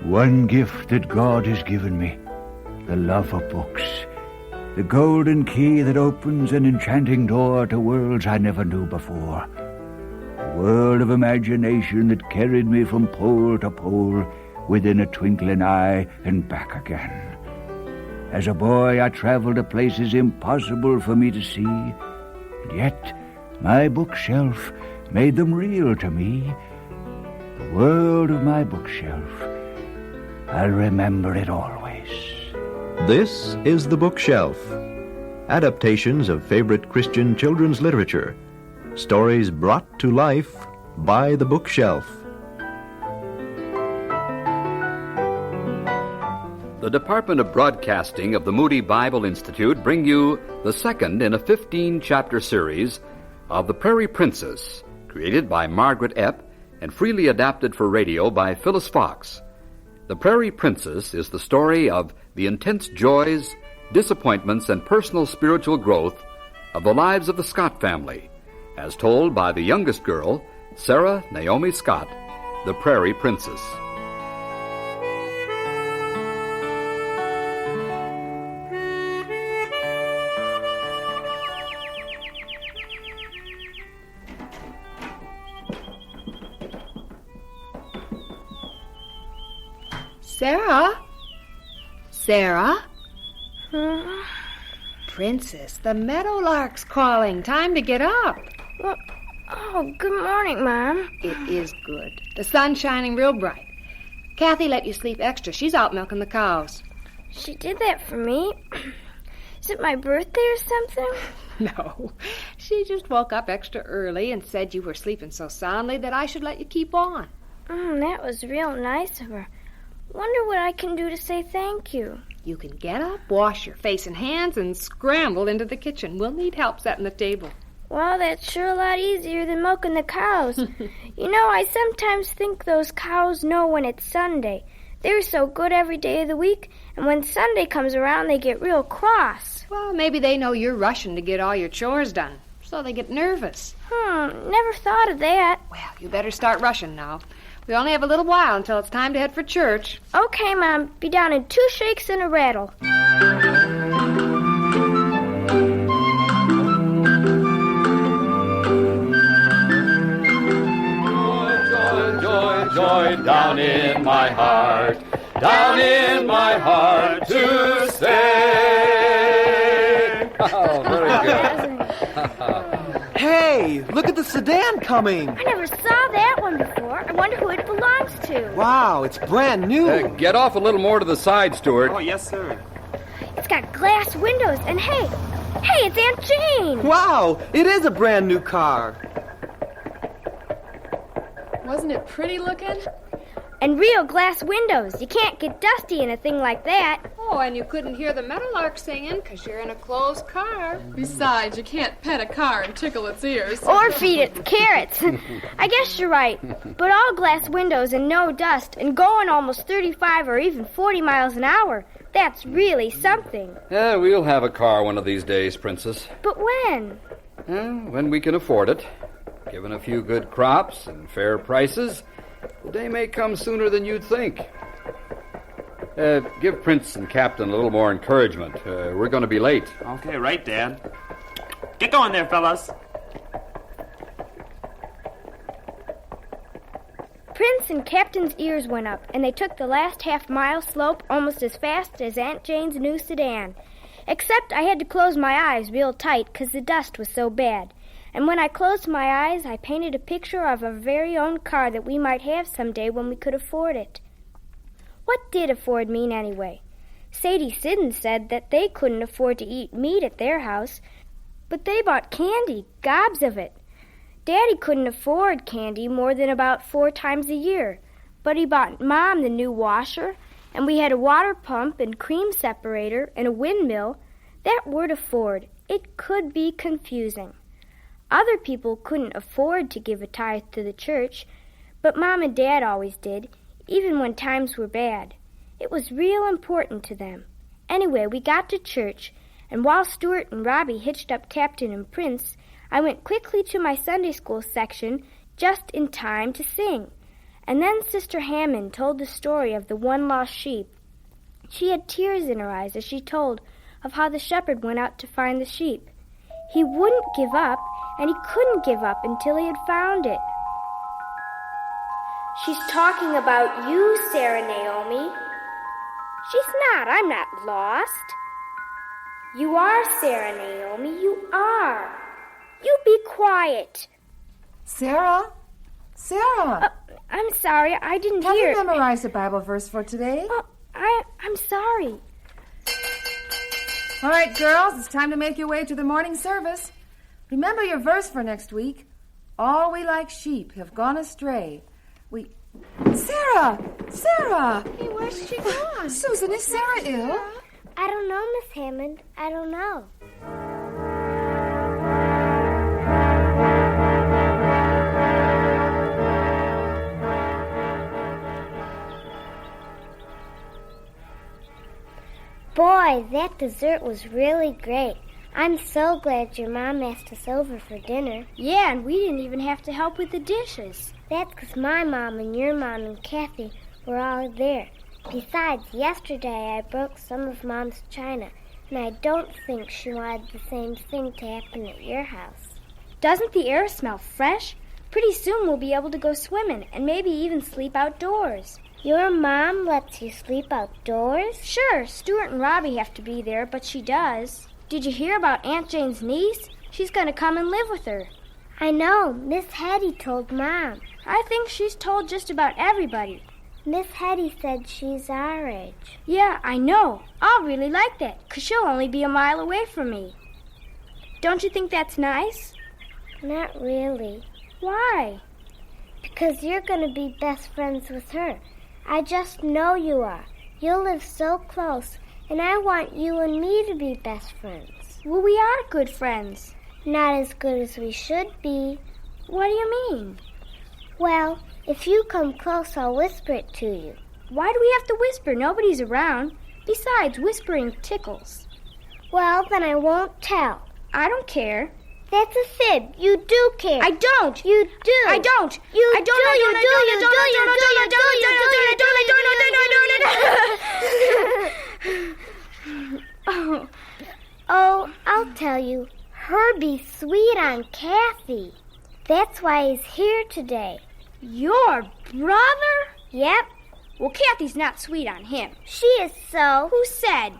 One gift that God has given me, the love of books, the golden key that opens an enchanting door to worlds I never knew before. A world of imagination that carried me from pole to pole within a twinkling eye and back again. As a boy, I traveled to places impossible for me to see, and yet my bookshelf made them real to me. The world of my bookshelf, I'll remember it always. This is The Bookshelf. Adaptations of favorite Christian children's literature. Stories brought to life by The Bookshelf. The Department of Broadcasting of the Moody Bible Institute bring you the second in a 15-chapter series of The Prairie Princess, created by Margret Epp and freely adapted for radio by Phyllis Fox. The Prairie Princess is the story of the intense joys, disappointments, and personal spiritual growth of the lives of the Scott family, as told by the youngest girl, Sarah Naomi Scott, the Prairie Princess. Sarah? Sarah? Princess, the meadowlark's calling. Time to get up. Well, good morning, Mom. It is good. The sun's shining real bright. Kathy let you sleep extra. She's out milking the cows. She did that for me. Is it my birthday or something? No. She just woke up extra early and said you were sleeping so soundly that I should let you keep on. That was real nice of her. Wonder what I can do to say thank you. You can get up, wash your face and hands, and scramble into the kitchen. We'll need help setting the table. Well, that's sure a lot easier than milking the cows. You know, I sometimes think those cows know when it's Sunday. They're so good every day of the week, and when Sunday comes around, they get real cross. Well, maybe they know you're rushing to get all your chores done, so they get nervous. Never thought of that. Well, you better start rushing now. We only have a little while until it's time to head for church. Okay, Mom. Be down in 2 shakes and a rattle. Joy, joy, joy, down in my heart to stay. Oh, very good. Hey, look at the sedan coming. I never saw that one before. I wonder who it belongs to. Wow, it's brand new. Get off a little more to the side, Stuart. Oh, yes, sir. It's got glass windows, and hey, it's Aunt Jane. Wow, it is a brand new car. Wasn't it pretty looking? And real glass windows. You can't get dusty in a thing like that. Oh, and you couldn't hear the meadowlark singing because you're in a closed car. Besides, you can't pet a car and tickle its ears. Or feed it carrots. I guess you're right. But all glass windows and no dust and going almost 35 or even 40 miles an hour. That's really something. Yeah, we'll have a car one of these days, Princess. But when? When we can afford it. Given a few good crops and fair prices, the day may come sooner than you'd think. Give Prince and Captain a little more encouragement. We're going to be late. Okay, right, Dad. Get going there, fellas. Prince and Captain's ears went up, and they took the last half-mile slope almost as fast as Aunt Jane's new sedan. Except I had to close my eyes real tight because the dust was so bad. And when I closed my eyes, I painted a picture of our very own car that we might have someday when we could afford it. What did afford mean anyway? Sadie Siddons said that they couldn't afford to eat meat at their house, but they bought candy, gobs of it. Daddy couldn't afford candy more than about 4 times a year, but he bought Mom the new washer, and we had a water pump and cream separator and a windmill. That word afford, it could be confusing. Other people couldn't afford to give a tithe to the church, but Mom and Dad always did, even when times were bad. It was real important to them. Anyway, we got to church, and while Stuart and Robbie hitched up Captain and Prince, I went quickly to my Sunday school section just in time to sing. And then Sister Hammond told the story of the one lost sheep. She had tears in her eyes as she told of how the shepherd went out to find the sheep. He wouldn't give up, and he couldn't give up until he had found it. She's talking about you, Sarah Naomi. She's not. I'm not lost. You are, Sarah Naomi. You are. You be quiet. Sarah? Sarah! I'm sorry. I didn't Have hear. you memorized a Bible verse for today? I'm sorry. All right, girls, it's time to make your way to the morning service. Remember your verse for next week. All we like sheep have gone astray. Sarah! Sarah! Hey, where's she gone? Susan, is Sarah ill? I don't know, Miss Hammond. I don't know. Boy, that dessert was really great. I'm so glad your mom asked us over for dinner. Yeah, and we didn't even have to help with the dishes. That's because my mom and your mom and Kathy were all there. Besides, yesterday I broke some of Mom's china, and I don't think she wanted the same thing to happen at your house. Doesn't the air smell fresh? Pretty soon we'll be able to go swimming and maybe even sleep outdoors. Your mom lets you sleep outdoors? Sure, Stuart and Robbie have to be there, but she does. Did you hear about Aunt Jane's niece? She's going to come and live with her. I know. Miss Hetty told Mom. I think she's told just about everybody. Miss Hetty said she's our age. Yeah, I know. I'll really like that, 'cause she'll only be a mile away from me. Don't you think that's nice? Not really. Why? Because you're going to be best friends with her. I just know you are. You'll live so close, and I want you and me to be best friends. Well, we are good friends. Not as good as we should be. What do you mean? Well, if you come close, I'll whisper it to you. Why do we have to whisper? Nobody's around. Besides, whispering tickles. Well, then I won't tell. I don't care. That's a fib. You do care. I don't. You do. I don't. You I don't. You do. You do. You do. You do. Oh, I'll tell you. Herbie's sweet on Kathy. That's why he's here today. Your brother? Yep. Well, Kathy's not sweet on him. She is so. Who said?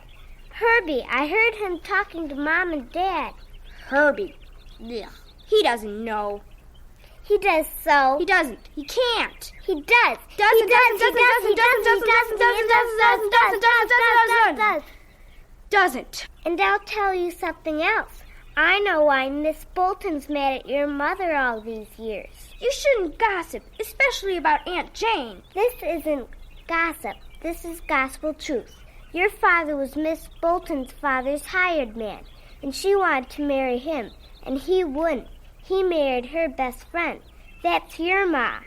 Herbie. I heard him talking to Mom and Dad. Herbie. Yeah. He doesn't know. He does so. He doesn't. He can't. He does. Doesn't. And I'll tell you something else. I know why Miss Bolton's mad at your mother all these years. You shouldn't gossip, especially about Aunt Jane. This isn't gossip. This is gospel truth. Your father was Miss Bolton's father's hired man, and she wanted to marry him, and he wouldn't. He married her best friend. That's your ma.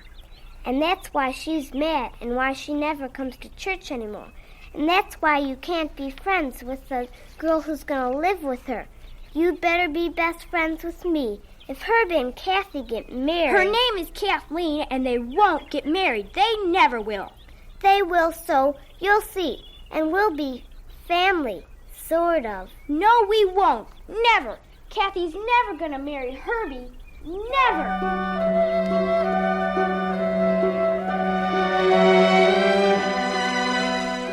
And that's why she's mad and why she never comes to church anymore. And that's why you can't be friends with the girl who's going to live with her. You'd better be best friends with me. If Herbie and Kathy get married... Her name is Kathleen, and they won't get married. They never will. They will, so you'll see. And we'll be family, sort of. No, we won't. Never. Kathy's never going to marry Herbie. Never.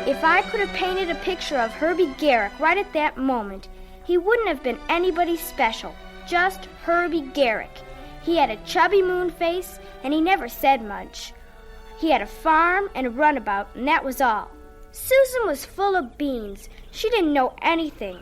If I could have painted a picture of Herbie Garrick right at that moment, he wouldn't have been anybody special, just Herbie Garrick. He had a chubby moon face, and he never said much. He had a farm and a runabout, and that was all. Susan was full of beans. She didn't know anything,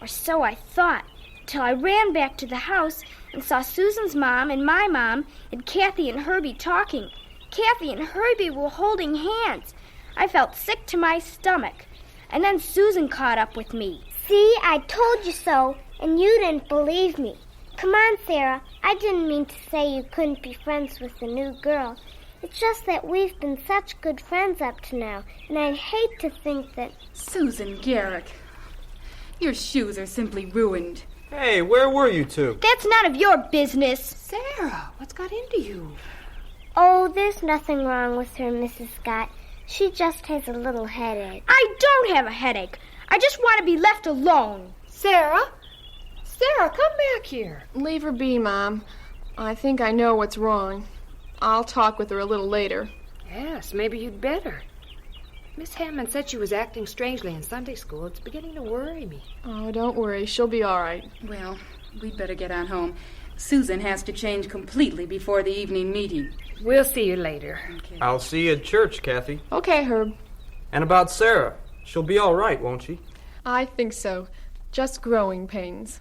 or so I thought, till I ran back to the house and saw Susan's mom and my mom and Kathy and Herbie talking. Kathy and Herbie were holding hands. I felt sick to my stomach. And then Susan caught up with me. See, I told you so, and you didn't believe me. Come on, Sarah. I didn't mean to say you couldn't be friends with the new girl. It's just that we've been such good friends up to now, and I'd hate to think that... Susan Garrick, your shoes are simply ruined. Hey, where were you two? That's none of your business. Sarah, what's got into you? Oh, there's nothing wrong with her, Mrs. Scott. She just has a little headache. I don't have a headache. I just want to be left alone. Sarah? Sarah, come back here. Leave her be, Mom. I think I know what's wrong. I'll talk with her a little later. Yes, maybe you'd better. Miss Hammond said she was acting strangely in Sunday school. It's beginning to worry me. Oh, don't worry. She'll be all right. Well, we'd better get on home. Susan has to change completely before the evening meeting. We'll see you later. Okay. I'll see you at church, Kathy. Okay, Herb. And about Sarah. She'll be all right, won't she? I think so. Just growing pains.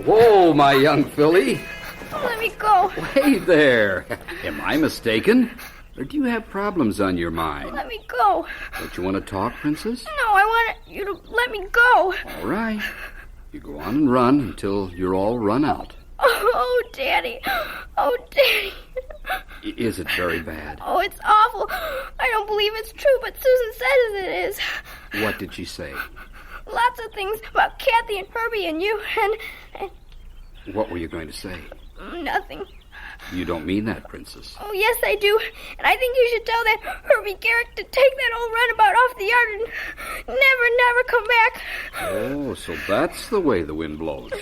Whoa, my young filly. Let me go. Hey there. Am I mistaken? Or do you have problems on your mind? Let me go. Don't you want to talk, Princess? No, I want you to let me go. All right. You go on and run until you're all run out. Oh, Daddy. Oh, Daddy. Is it very bad? Oh, it's awful. I don't believe it's true, but Susan says it is. What did she say? Lots of things about Kathy and Herbie and you, and What were you going to say? nothing. You don't mean that, Princess. Oh, yes, I do. And I think you should tell that Herbie Garrick to take that old runabout off the yard and never come back. Oh, so that's the way the wind blows.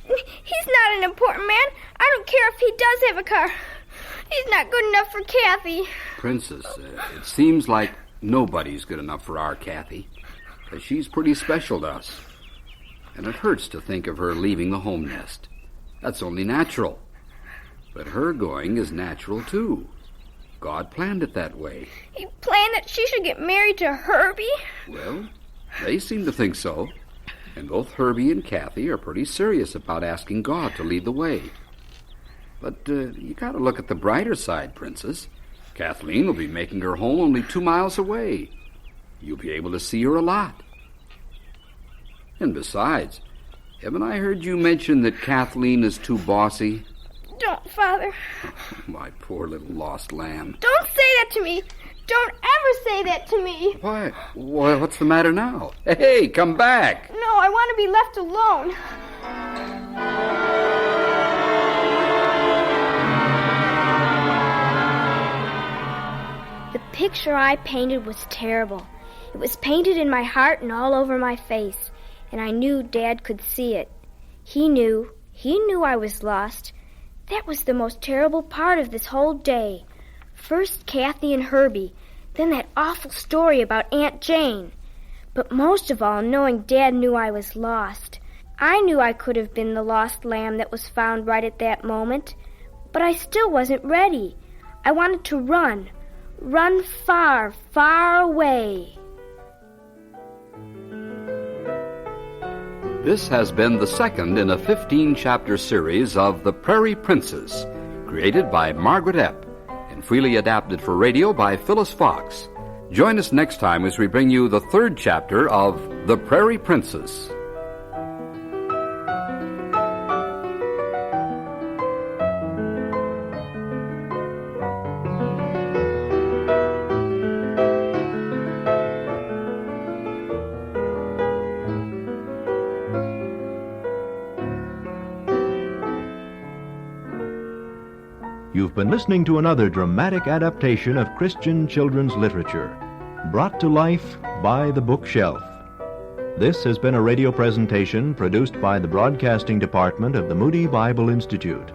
He's not an important man. I don't care if he does have a car. He's not good enough for Kathy. Princess, it seems like nobody's good enough for our Kathy. 'Cause she's pretty special to us. And it hurts to think of her leaving the home nest. That's only natural. But her going is natural, too. God planned it that way. He planned that she should get married to Herbie? Well, they seem to think so. And both Herbie and Kathy are pretty serious about asking God to lead the way. But you gotta look at the brighter side, Princess. Kathleen will be making her home only 2 miles away. You'll be able to see her a lot. And besides, haven't I heard you mention that Kathleen is too bossy? Don't, Father. My poor little lost lamb. Don't say that to me. Don't ever say that to me. Why? What's the matter now? Hey, come back. No, I want to be left alone. The picture I painted was terrible. It was painted in my heart and all over my face, and I knew Dad could see it. He knew I was lost. That was the most terrible part of this whole day. First Kathy and Herbie, then that awful story about Aunt Jane. But most of all, knowing Dad knew I was lost. I knew I could have been the lost lamb that was found right at that moment, but I still wasn't ready. I wanted to run far, far away. This has been the second in a 15-chapter series of The Prairie Princess, created by Margret Epp and freely adapted for radio by Phyllis Fox. Join us next time as we bring you the third chapter of The Prairie Princess. You've been listening to another dramatic adaptation of Christian children's literature, brought to life by the Bookshelf. This has been a radio presentation produced by the Broadcasting Department of the Moody Bible Institute.